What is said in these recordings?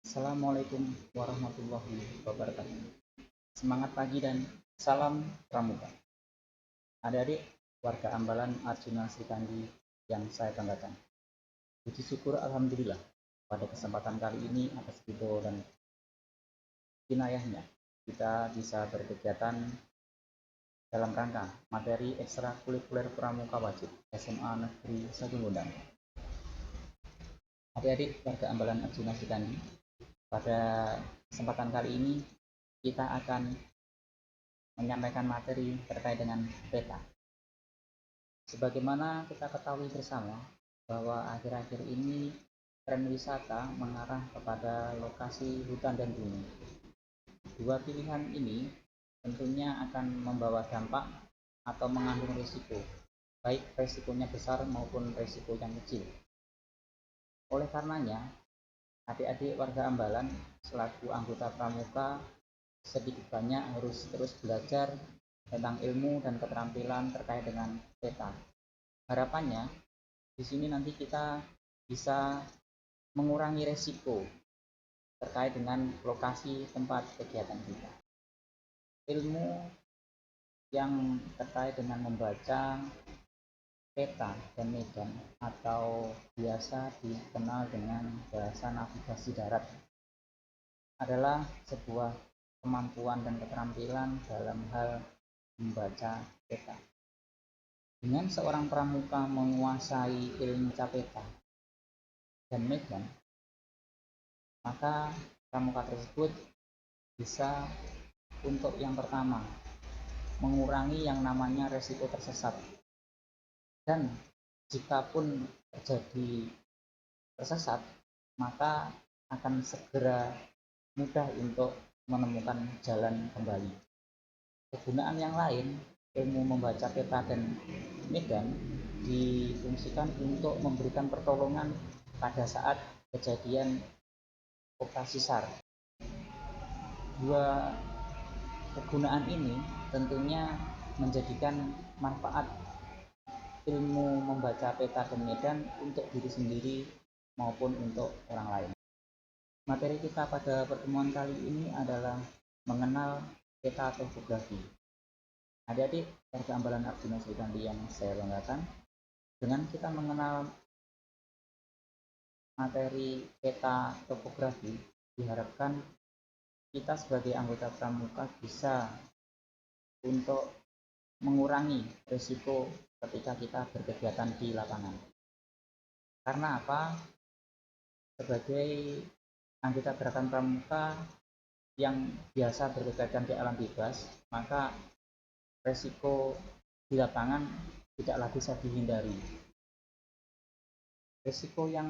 Assalamualaikum warahmatullahi wabarakatuh. Semangat pagi dan salam pramuka. Adik-adik warga Ambalan Arjuna Srikandi yang saya banggakan. Puji syukur Alhamdulillah pada kesempatan kali ini atas ridho dan inayahnya kita bisa berkegiatan dalam rangka materi ekstrakurikuler pramuka wajib SMA Negeri 1 Gondang. Adik-adik warga Ambalan Arjuna Srikandi, pada kesempatan kali ini kita akan menyampaikan materi terkait dengan peta. Sebagaimana kita ketahui bersama bahwa akhir-akhir ini tren wisata mengarah kepada lokasi hutan dan gunung. Dua pilihan ini tentunya akan membawa dampak atau mengandung risiko, baik risikonya besar maupun risiko yang kecil. Oleh karenanya, adik-adik warga Ambalan selaku anggota pramuka sedikit banyak harus terus belajar tentang ilmu dan keterampilan terkait dengan peta. Harapannya di sini nanti kita bisa mengurangi resiko terkait dengan lokasi tempat kegiatan kita. Ilmu yang terkait dengan membaca peta dan medan atau biasa dikenal dengan bahasa navigasi darat adalah sebuah kemampuan dan keterampilan dalam hal membaca peta. Dengan seorang pramuka menguasai ilmu peta dan medan, maka pramuka tersebut bisa untuk yang pertama mengurangi yang namanya resiko tersesat, dan jikapun terjadi tersesat maka akan segera mudah untuk menemukan jalan kembali. Kegunaan yang lain, ilmu membaca peta dan medan difungsikan untuk memberikan pertolongan pada saat kejadian operasi SAR. Dua kegunaan ini tentunya menjadikan manfaat ilmu membaca peta dan medan untuk diri sendiri maupun untuk orang lain. Materi kita pada pertemuan kali ini adalah mengenal peta topografi. Adik-adik warga Ambalan Arjuna Srikandi yang saya banggakan, dengan kita mengenal materi peta topografi, diharapkan kita sebagai anggota pramuka bisa untuk mengurangi risiko ketika kita berkegiatan di lapangan. Karena apa? Sebagai anggota gerakan pramuka yang biasa berkegiatan di alam bebas, maka risiko di lapangan tidaklah bisa dihindari. Risiko yang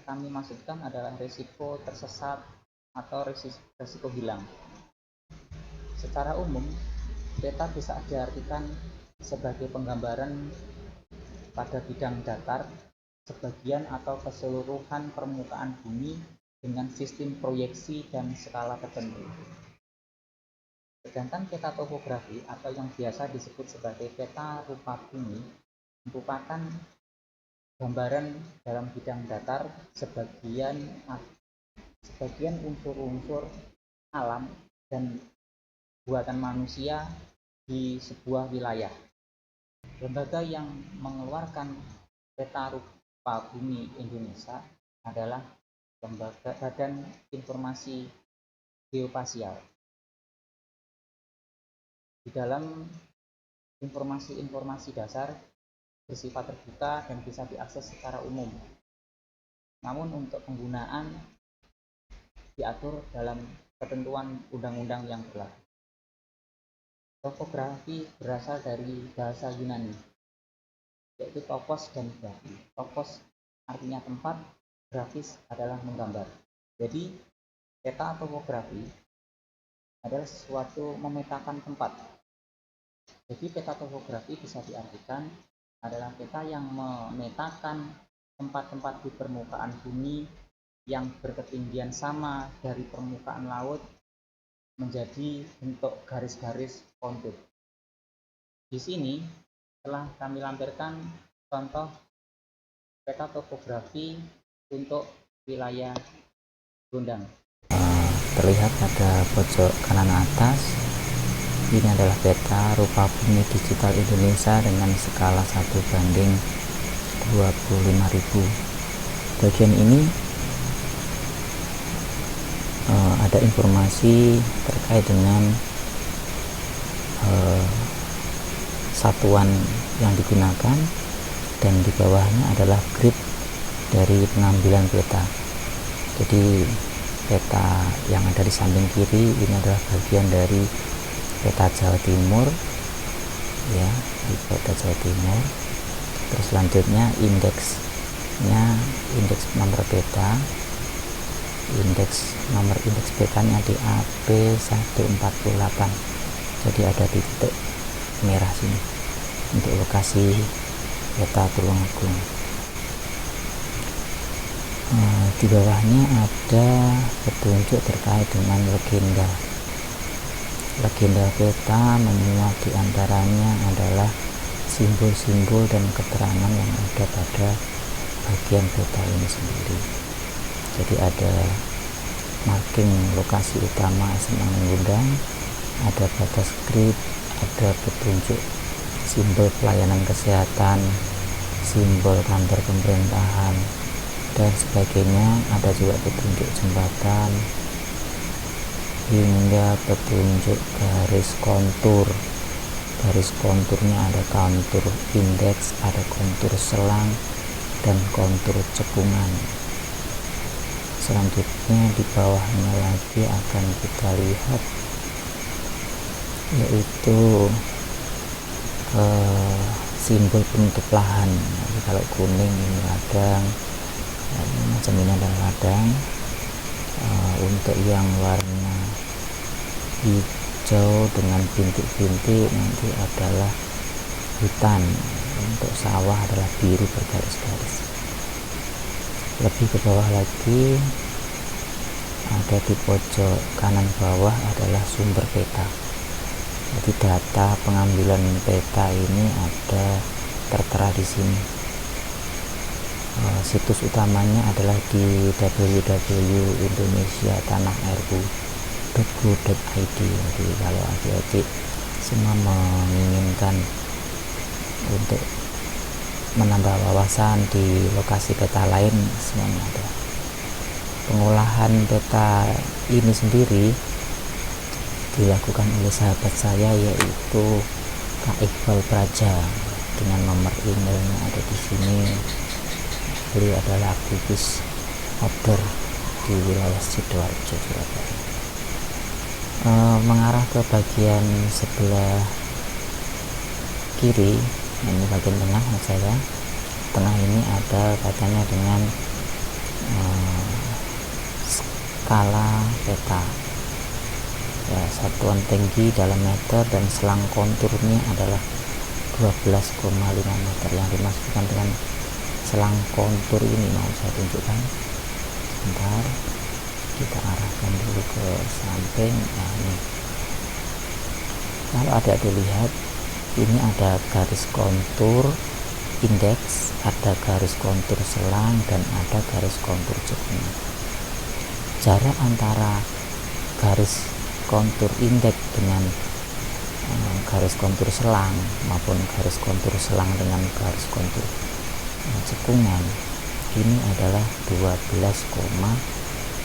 kami maksudkan adalah risiko tersesat atau risiko hilang. Secara umum, peta bisa diartikan sebagai penggambaran pada bidang datar sebagian atau keseluruhan permukaan bumi dengan sistem proyeksi dan skala tertentu. Sedangkan peta topografi atau yang biasa disebut sebagai peta rupa bumi merupakan gambaran dalam bidang datar sebagian unsur-unsur alam dan buatan manusia di sebuah wilayah. Lembaga yang mengeluarkan peta rupa bumi Indonesia adalah lembaga Badan Informasi Geospasial. Di dalam informasi-informasi dasar bersifat terbuka dan bisa diakses secara umum. Namun untuk penggunaan diatur dalam ketentuan undang-undang yang berlaku. Topografi berasal dari bahasa Yunani, yaitu topos dan grafi. Topos artinya tempat, grafis adalah menggambar. Jadi peta topografi adalah sesuatu memetakan tempat. Jadi peta topografi bisa diartikan adalah peta yang memetakan tempat-tempat di permukaan bumi yang berketinggian sama dari permukaan laut menjadi bentuk garis-garis kontur. Di sini telah kami lampirkan contoh peta topografi untuk wilayah Gondang. Terlihat pada pojok kanan atas, ini adalah peta rupa bumi digital Indonesia dengan skala 1:25.000. Bagian ini ada informasi terkait dengan satuan yang digunakan, dan di bawahnya adalah grid dari pengambilan peta. Jadi peta yang ada di samping kiri ini adalah bagian dari peta Jawa Timur, ya, di peta Jawa Timur. Terus selanjutnya indeksnya, indeks nomor peta, indeks petanya di AP148. Jadi ada di titik merah sini untuk lokasi peta Tulungagung. Di bawahnya ada petunjuk terkait dengan legenda. Legenda peta memuat diantaranya adalah simbol-simbol dan keterangan yang ada pada bagian peta ini sendiri. Jadi ada marking lokasi utama Semarang Gondang, ada batas grid, ada petunjuk simbol pelayanan kesehatan, simbol kantor pemerintahan, dan sebagainya. Ada juga petunjuk jembatan hingga petunjuk garis kontur. Garis konturnya ada kontur indeks, ada kontur selang, dan kontur cekungan. Selanjutnya di bawahnya lagi akan kita lihat yaitu simbol penutup lahan. Jadi kalau kuning ini ladang, macam ini adalah ladang. Untuk yang warna hijau dengan bintik-bintik nanti adalah hutan. Untuk sawah adalah biru bergaris-garis. Lebih ke bawah lagi ada di pojok kanan bawah adalah sumber peta. Jadi data pengambilan peta ini ada tertera di sini. Situs utamanya adalah di www.indonesiatanah.ru.go.id. Jadi kalau adik-adik semua menginginkan untuk menambah wawasan di lokasi peta lain, semuanya ada. Pengolahan peta ini sendiri dilakukan oleh sahabat saya, yaitu Kak Iqbal Praja, dengan nomor emailnya ada di sini. Beliau adalah aktivis outdoor di wilayah Sidoarjo, Surabaya. Mengarah ke bagian sebelah kiri, ini bagian tengah saya. Tengah ini ada katanya dengan skala peta, ya, satuan tinggi dalam meter, dan selang konturnya adalah 12,5 meter. Yang dimaksudkan dengan selang kontur ini mau saya tunjukkan. Sebentar, kita arahkan dulu ke samping. Nah, ini kalau adik-adik lihat, ini ada garis kontur indeks, ada garis kontur selang, dan ada garis kontur cekungan. Jarak antara garis kontur indeks dengan garis kontur selang maupun garis kontur selang dengan garis kontur cekungan ini adalah 12,5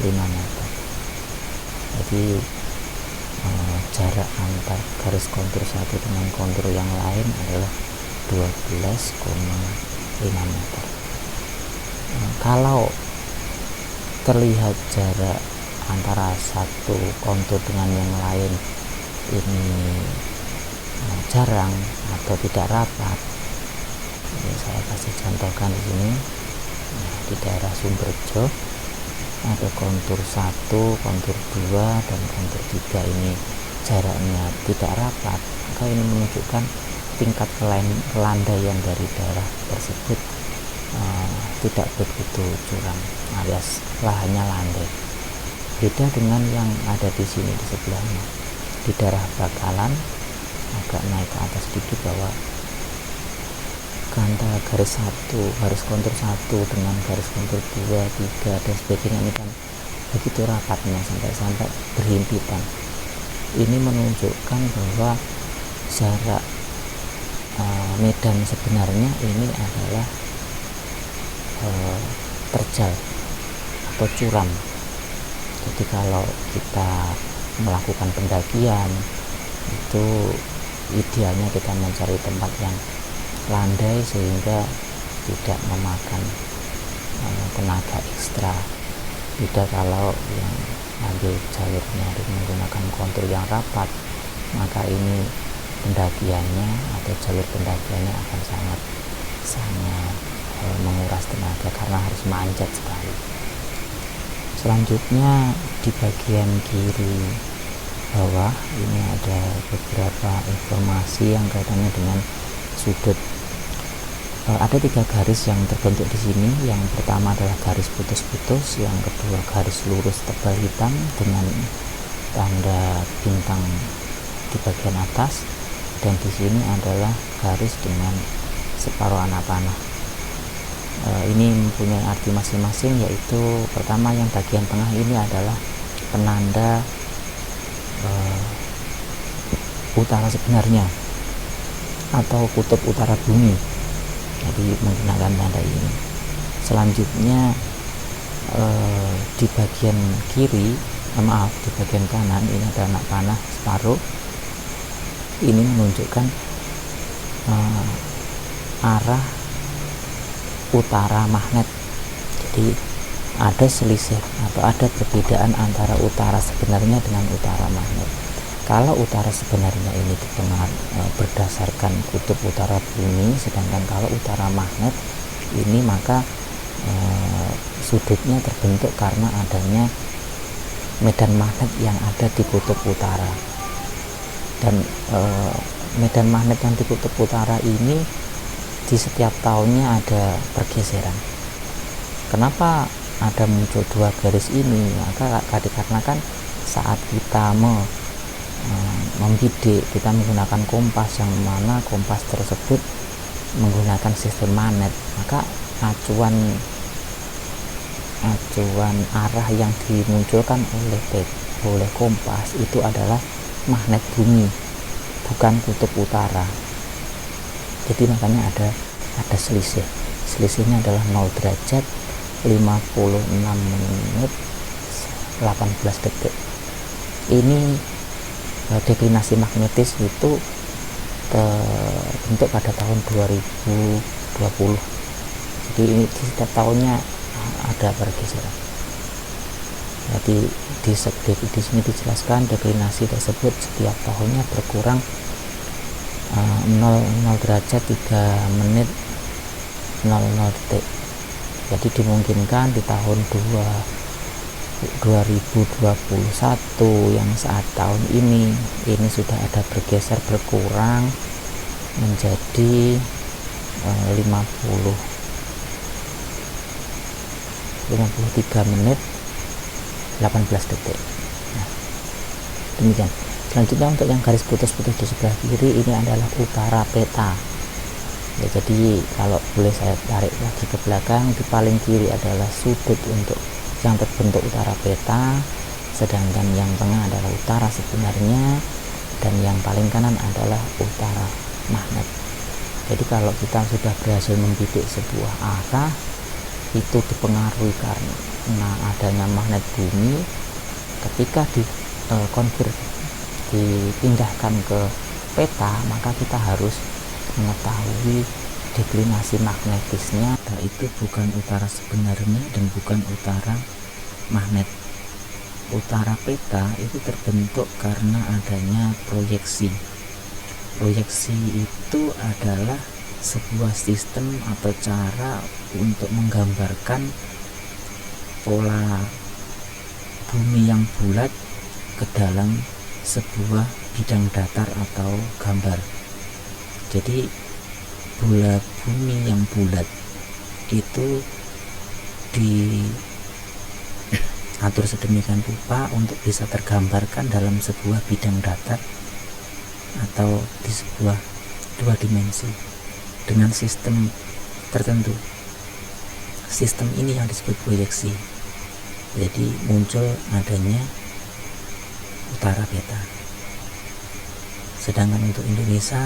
meter. Jadi jarak antar garis kontur satu dengan kontur yang lain adalah 12,5 meter. Kalau terlihat jarak antara satu kontur dengan yang lain ini jarang atau tidak rapat, ini saya kasih contohkan di sini. Nah, di daerah Sumberjo ada kontur 1, kontur 2, dan kontur 3 ini jaraknya tidak rapat, maka ini menunjukkan tingkat kelandaian dari daerah tersebut tidak begitu curam, alias lahannya landai. Beda dengan yang ada di sini di sebelahnya, di daerah Bakalan agak naik ke atas sedikit, bahwa antara garis kontur 1 dengan garis kontur 2, 3, dan sebagainya ini kan begitu rapatnya sampai berhimpitan. Ini menunjukkan bahwa jarak medan sebenarnya ini adalah terjal atau curam. Jadi kalau kita melakukan pendakian itu idealnya kita mencari tempat yang landai sehingga tidak memakan tenaga ekstra. Beda kalau yang ambil jalurnya menggunakan kontur yang rapat, maka ini pendakiannya atau jalur pendakiannya akan sangat menguras tenaga karena harus manjat sekali. Selanjutnya di bagian kiri bawah ini ada beberapa informasi yang kaitannya dengan sudut. Ada 3 garis yang terbentuk di sini. Yang pertama adalah garis putus-putus, yang kedua garis lurus tebal hitam dengan tanda bintang di bagian atas, dan di sini adalah garis dengan separuh anak panah. Ini mempunyai arti masing-masing, yaitu pertama yang bagian tengah ini adalah penanda utara sebenarnya atau kutub utara bumi. Jadi menggunakan tanda ini. Selanjutnya di bagian kiri, di bagian kanan ini ada anak panah separuh. Ini menunjukkan arah utara magnet. Jadi ada selisih atau ada perbedaan antara utara sebenarnya dengan utara magnet. Kalau utara sebenarnya ini berdasarkan kutub utara bumi, sedangkan kalau utara magnet ini maka sudutnya terbentuk karena adanya medan magnet yang ada di kutub utara. Dan medan magnet yang di kutub utara ini di setiap tahunnya ada pergeseran. Kenapa ada muncul 2 garis ini? Maka dikarenakan saat kita membidik, kita menggunakan kompas, yang mana kompas tersebut menggunakan sistem magnet, maka acuan arah yang dimunculkan oleh kompas itu adalah magnet bumi, bukan kutub utara. Jadi makanya ada selisihnya adalah 0 derajat 56 menit 18 detik. Ini deklinasi magnetis itu terbentuk pada tahun 2020. Jadi ini di setiap tahunnya ada pergeseran. Jadi di sini dijelaskan deklinasi tersebut setiap tahunnya berkurang 0 derajat 3 menit 00 detik. Jadi dimungkinkan di tahun 2021 yang saat tahun ini sudah ada berkurang menjadi 53 menit 18 detik. Nah, demikian. Selanjutnya untuk yang garis putus-putus di sebelah kiri ini adalah utara peta. Ya, jadi kalau boleh saya tarik lagi ke belakang, di paling kiri adalah sudut untuk yang terbentuk utara peta, sedangkan yang tengah adalah utara sebenarnya, dan yang paling kanan adalah utara magnet. Jadi kalau kita sudah berhasil membidik sebuah arah, itu dipengaruhi karena adanya magnet bumi. Ketika dipindahkan ke peta, maka kita harus mengetahui deklinasi magnetisnya, itu bukan utara sebenarnya dan bukan utara magnet. Utara peta itu terbentuk karena adanya proyeksi. Proyeksi itu adalah sebuah sistem atau cara untuk menggambarkan pola bumi yang bulat ke dalam sebuah bidang datar atau gambar. Jadi bola bumi yang bulat itu diatur sedemikian rupa untuk bisa tergambarkan dalam sebuah bidang datar atau di sebuah 2 dimensi dengan sistem tertentu. Sistem ini yang disebut proyeksi. Jadi muncul adanya utara peta. Sedangkan untuk Indonesia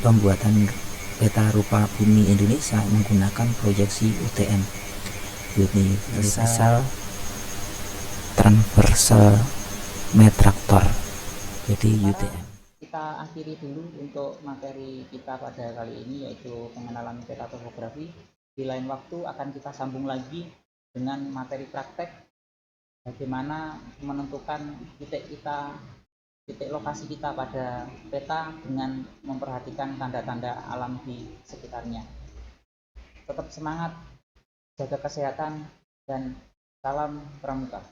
pembuatan peta rupa bumi Indonesia menggunakan proyeksi UTM, Universal Transversal Metrator, jadi UTM. Kita akhiri dulu untuk materi kita pada kali ini, yaitu pengenalan peta topografi. Di lain waktu akan kita sambung lagi dengan materi praktek, bagaimana menentukan titik lokasi kita pada peta dengan memperhatikan tanda-tanda alam di sekitarnya. Tetap semangat, jaga kesehatan, dan salam pramuka.